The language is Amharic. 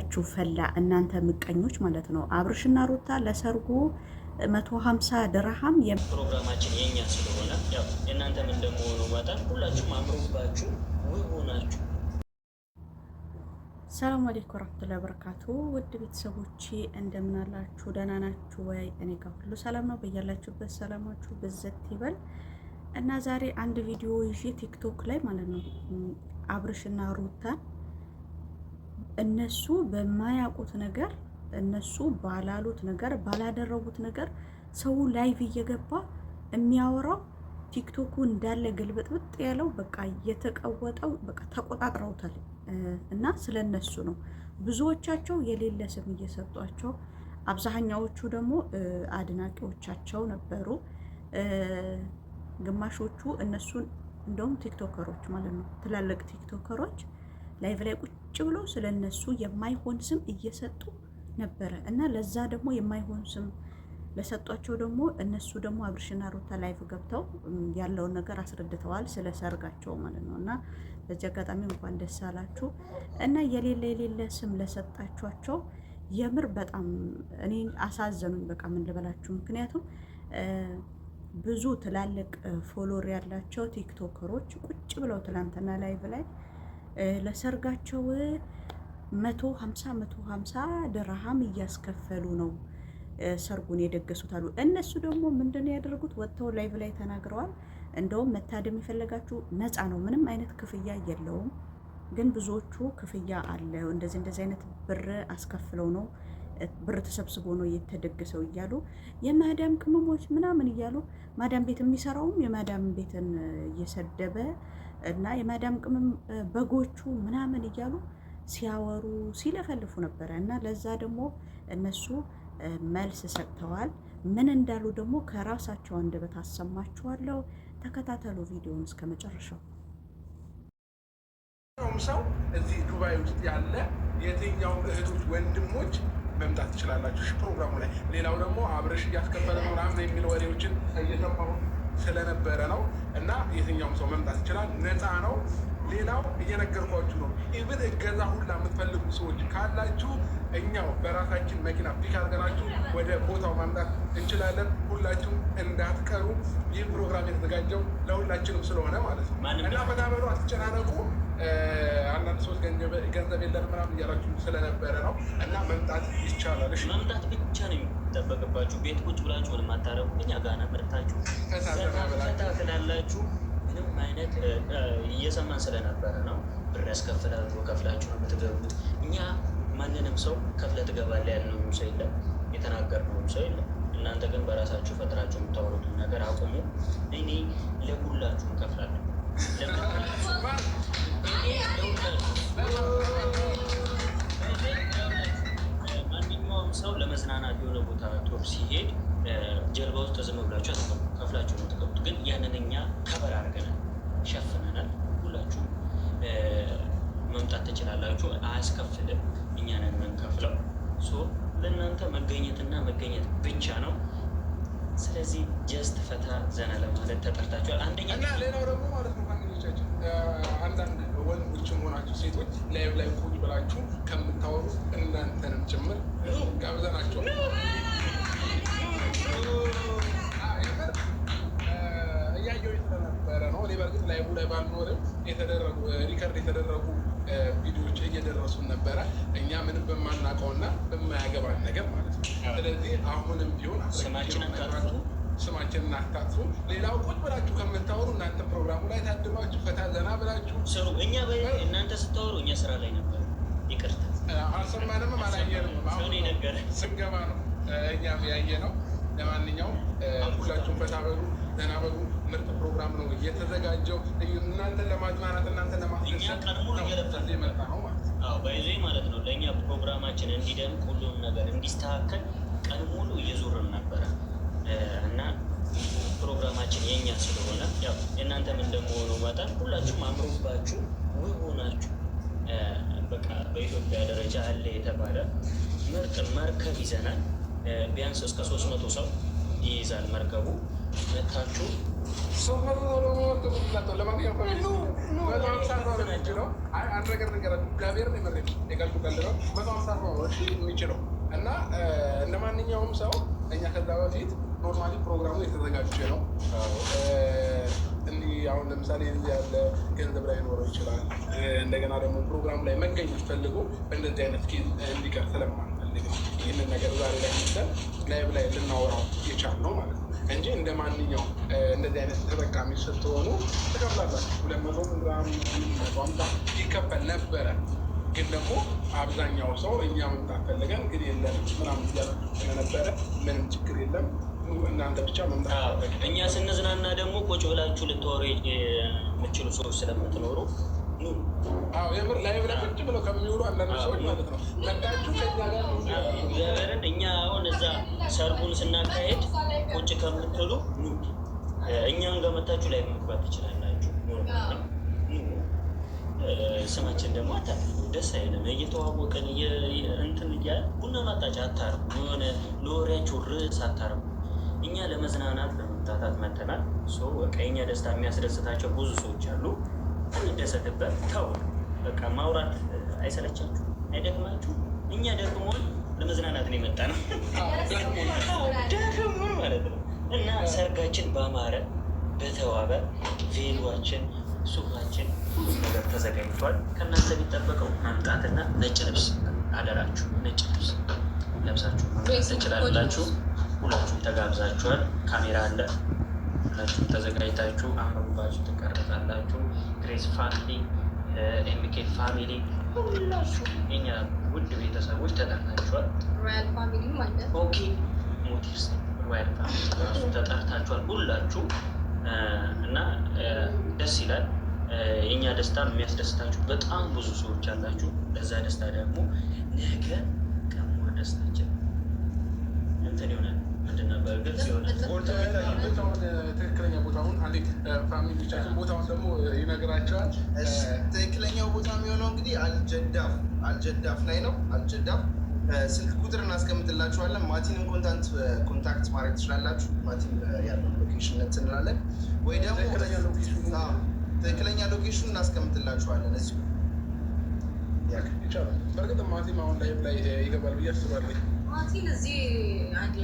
ጉዳችሁ ፈላ። እናንተ ምቀኞች ማለት ነው። አብርሽና ሩታ ለሰርጉ 150 ድርሃም ፕሮግራማችን የኛ ስለሆነ ያው የእናንተም እንደመሆኑ መጠን ሁላችሁም አምሮባችሁ ውብ ሆናችሁ። ሰላም አለይኩም ወራህመቱላሂ ወበረካቱ። ውድ ቤተሰቦቼ እንደምን አላችሁ? ደህና ናችሁ ወይ? እኔ ጋር ሁሉ ሰላም ነው። በያላችሁበት ሰላማችሁ ብዘት ይበል እና ዛሬ አንድ ቪዲዮ ይዤ ቲክቶክ ላይ ማለት ነው አብርሽና ሩታ እነሱ በማያውቁት ነገር እነሱ ባላሉት ነገር ባላደረጉት ነገር ሰው ላይቭ እየገባ የሚያወራው ቲክቶኩ እንዳለ ግልብጥብጥ ያለው በቃ እየተቀወጠው በቃ ተቆጣጥረውታል። እና ስለነሱ ነው ብዙዎቻቸው የሌለ ስም እየሰጧቸው፣ አብዛኛዎቹ ደግሞ አድናቂዎቻቸው ነበሩ። ግማሾቹ እነሱን እንደውም ቲክቶከሮች ማለት ነው ትላልቅ ቲክቶከሮች ላይቭ ላይ ቁጭ ብለው ስለነሱ የማይሆን ስም እየሰጡ ነበረ። እና ለዛ ደግሞ የማይሆን ስም ለሰጧቸው ደግሞ እነሱ ደግሞ አብርሽና ሩታ ላይቭ ገብተው ያለውን ነገር አስረድተዋል፣ ስለ ሰርጋቸው ማለት ነው። እና በዚህ አጋጣሚ እንኳን ደስ አላችሁ። እና የሌለ ስም ለሰጣችኋቸው የምር በጣም እኔ አሳዘኑኝ። በቃ ምን ልበላችሁ፣ ምክንያቱም ብዙ ትላልቅ ፎሎወር ያላቸው ቲክቶከሮች ቁጭ ብለው ትላንትና ላይቭ ላይ ለሰርጋቸው 150 ድርሃም እያስከፈሉ ነው ሰርጉን የደገሱት አሉ። እነሱ ደግሞ ምንድነው ያደረጉት? ወጥተው ላይቭ ላይ ተናግረዋል። እንደውም መታደም የፈለጋችሁ ነፃ ነው፣ ምንም አይነት ክፍያ የለውም። ግን ብዙዎቹ ክፍያ አለ፣ እንደዚህ አይነት ብር አስከፍለው ነው ብር ተሰብስቦ ነው የተደገሰው እያሉ የማዳም ቅመሞች ምናምን እያሉ ማዳም ቤት የሚሰራውም የማዳም ቤትን እየሰደበ እና የማዳም ቅመም በጎቹ ምናምን እያሉ ሲያወሩ ሲለፈልፉ ነበረ። እና ለዛ ደግሞ እነሱ መልስ ሰጥተዋል። ምን እንዳሉ ደግሞ ከራሳቸው አንደበት አሰማችኋለሁ። ተከታተሉ ቪዲዮውን እስከ መጨረሻው። ሰው እዚህ ዱባይ ውስጥ ያለ የትኛውም እህቶች ወንድሞች መምጣት ትችላላችሁ ፕሮግራሙ ላይ። ሌላው ደግሞ አብረሽ እያስከፈለ ነው ምናምን የሚል ወሬዎችን እየሰማሁ ስለነበረ ነው። እና የትኛውም ሰው መምጣት ይችላል፣ ነፃ ነው። ሌላው እየነገርኳችሁ ነው። ኢቭን እገዛ ሁላ የምትፈልጉ ሰዎች ካላችሁ እኛው በራሳችን መኪና ፒክ አድርገናችሁ ወደ ቦታው ማምጣት እንችላለን። ሁላችሁም እንዳትቀሩ። ይህ ፕሮግራም የተዘጋጀው ለሁላችንም ስለሆነ ማለት ነው። እና በታበሉ አትጨናነቁ። አንዳንድ ሰዎች ገንዘብ የለን ምናምን እያላችሁ ስለነበረ ነው። እና መምጣት ይቻላል። መምጣት ብቻ ነው የሚጠበቅባችሁ። ቤት ቁጭ ብላችሁ ምንም አታረጉ። እኛ ጋር መርታችሁ ትላላችሁ። ምንም አይነት እየሰማን ስለነበረ ነው። ብር ያስከፍላሉ፣ ከፍላችሁ ነው የምትገቡት። እኛ ማንንም ሰው ከፍለ ትገባለህ ያልነውም ሰው የለም፣ የተናገርነውም ሰው የለም። እናንተ ግን በራሳችሁ ፈጥራችሁ የምታወሩትን ነገር አቁሙ። እኔ ለሁላችሁ እከፍላለሁ። ማንኛውም ሰው ለመዝናናት የሆነ ቦታ ቶፕ ሲሄድ ጀልባ ውስጥ ዝም ብላችሁ አትገቡ፣ ከፍላችሁ ነው የምትገቡት። ግን ያንን እኛ ከበር አድርገናል፣ ሸፍነናል። ሁላችሁ መምጣት ትችላላችሁ፣ አያስከፍልም። እኛ ነን የምንከፍለው። ለእናንተ መገኘትና መገኘት ብቻ ነው። ስለዚህ ጀስት ፈታ ዘና ለማለት ተጠርታችኋል። አንደኛ እና ሌላው ደግሞ ማለት ነው ፋሚሊዎቻችን፣ አንዳንድ ወንዶችም ሆናችሁ ሴቶች ላይቭ ላይ ቁጭ ብላችሁ ከምታወሩ እናንተንም ጭምር ጋብዘናቸው እያየሁ ስለነበረ ነው። እኔ በእርግጥ ላይቭ ላይ ባልኖርም የተደረጉ ሪከርድ የተደረጉ ቪዲዮዎች እየደረሱን ነበረ። እኛ ምንም በማናውቀውና በማያገባን ነገር ማለት ነው። ስለዚህ አሁንም ቢሆን ስማችንን አታጥፉ። ሌላው ቁጭ ብላችሁ ከምታወሩ እናንተ ፕሮግራሙ ላይ ታድማችሁ ፈታ ዘና ብላችሁ ስሩ። እኛ እናንተ ስታወሩ እኛ ስራ ላይ ነበር። ይቅርታ አልሰማንም፣ አላየንም። አሁን ስንገባ ነው እኛም ያየ ነው። ለማንኛውም ሁላችሁም ፈታ በሉ፣ ዘና በሉ። ምርጥ ፕሮግራም ነው እየተዘጋጀው እናንተ ለማዝናናት እናንተ ለማስደሰት የመጣ ነው ማለት ነው። በይዜ ማለት ነው። ለእኛ ፕሮግራማችን እንዲደምቅ ሁሉም ነገር እንዲስተካከል ቀን ሙሉ እየዞርን ነበረ እና ፕሮግራማችን የኛ ስለሆነ ያው የእናንተም እንደመሆኑ መጠን ሁላችሁም አምሮባችሁ ውብ ሆናችሁ በቃ በኢትዮጵያ ደረጃ አለ የተባለ ምርጥ መርከብ ይዘናል። ቢያንስ እስከ 300 ሰው ይይዛል መርከቡ። መታችሁ የሚችለው እና እንደ ማንኛውም ሰው እኛ ከዛ በፊት ኖርማሊ ፕሮግራሙ የተዘጋጀ ነው። እንዲህ አሁን ለምሳሌ እዚህ ያለ ገንዘብ ላይ ኖረው ይችላል። እንደገና ደግሞ ፕሮግራሙ ላይ መገኘት ፈልጎ በእንደዚህ አይነት ኬዝ እንዲቀር ስለማንፈልግ ይህንን ነገር ዛሬ ላይ ሚሰል ላይቭ ላይ ልናወራው የቻልነው ማለት ነው እንጂ እንደ ማንኛውም እንደዚህ አይነት ተጠቃሚ ስትሆኑ ትከፍላላችሁ። 200 ግራም ይከፈል ነበረ። ግን ደግሞ አብዛኛው ሰው እኛ መምጣት ፈልገን ግን የለም ምናምን እያለ ስለነበረ ምንም ችግር የለም እናንተ ብቻ መምጣት። እኛ ስንዝናና ደግሞ ቁጭ ብላችሁ ልታወሩ የምችሉ ሰዎች ስለምትኖሩ የምር ላይ ብላ ቁጭ ብለው ከሚውሉ አንዳንድ ሰዎች ማለት ነው መጣችሁ ከኛ ጋር እግዚአብሔርን እኛ አሁን እዛ ሰርጉን ስናካሄድ ቁጭ ከምትሉ እኛም ጋር መታችሁ ላይ መግባት ትችላላችሁ። ስማችን ደግሞ አታርጉ፣ ደስ አይልም። እየተዋወቀን እንትን እያለ ቡና ማጣጫ አታርጉ፣ የሆነ ለወሬያችሁ ርዕስ አታርጉ። እኛ ለመዝናናት ለመምጣታት መተናል። በቃ የኛ ደስታ የሚያስደስታቸው ብዙ ሰዎች አሉ። እንደሰትበት ተው በቃ ማውራት አይሰለቻችሁ? አይደክማችሁ? እኛ ደክሞን ለመዝናናት ነው የመጣ ነው። ደክሞን ማለት ነው። እና ሰርጋችን ባማረ በተዋበ ቬሏችን ሱፋችን ሁሉ ነገር ተዘጋጅቷል። ከእናንተ የሚጠበቀው መምጣትና ነጭ ልብስ አደራችሁ፣ ነጭ ልብስ ለብሳችሁ መምጣት ትችላላችሁ። ሁላችሁም ተጋብዛችኋል። ካሜራ አለ። ሁላችሁም ተዘጋጅታችሁ አምሮባችሁ ትቀረጻላችሁ። ግሬስ ፋሚሊ፣ ኤምኬል ፋሚሊ ሁላችሁ የኛ ውድ ቤተሰቦች ተጠርታችኋል። ሮያል ፋሚሊ ማለት ኦኬ ሞቲቭስ ሮያል ፋሚሊ ራሱ ተጠርታችኋል ሁላችሁ እና ደስ ይላል። የእኛ ደስታ የሚያስደስታችሁ በጣም ብዙ ሰዎች አላችሁ። ለዛ ደስታ ደግሞ ነገ ቀሞ ደስታችን እንትን ይሆናል። ምንድን ነበር ግልጽ ይሆናል። ትክክለኛ ቦታውን አንዴ ፋሚሊዎቻችን ቦታውን ደግሞ ይነግራቸዋል። ትክክለኛው ቦታ የሚሆነው እንግዲህ አልጀዳፍ ላይ ነው። አልጀዳፍ ስልክ ቁጥር እናስቀምጥላችኋለን። ማቲንን ኮንታክት ማድረግ ትችላላችሁ። ማቲን ያለው ሎኬሽን እንትንላለን ወይ ደግሞ ትክክለኛ ሎኬሽን እናስቀምጥላችኋለን እዚሁ ይቻላል። በእርግጥ ማቲም አሁን ላይ ይገባል ብዬ አስባለሁ። ማቲን እዚህ አንድ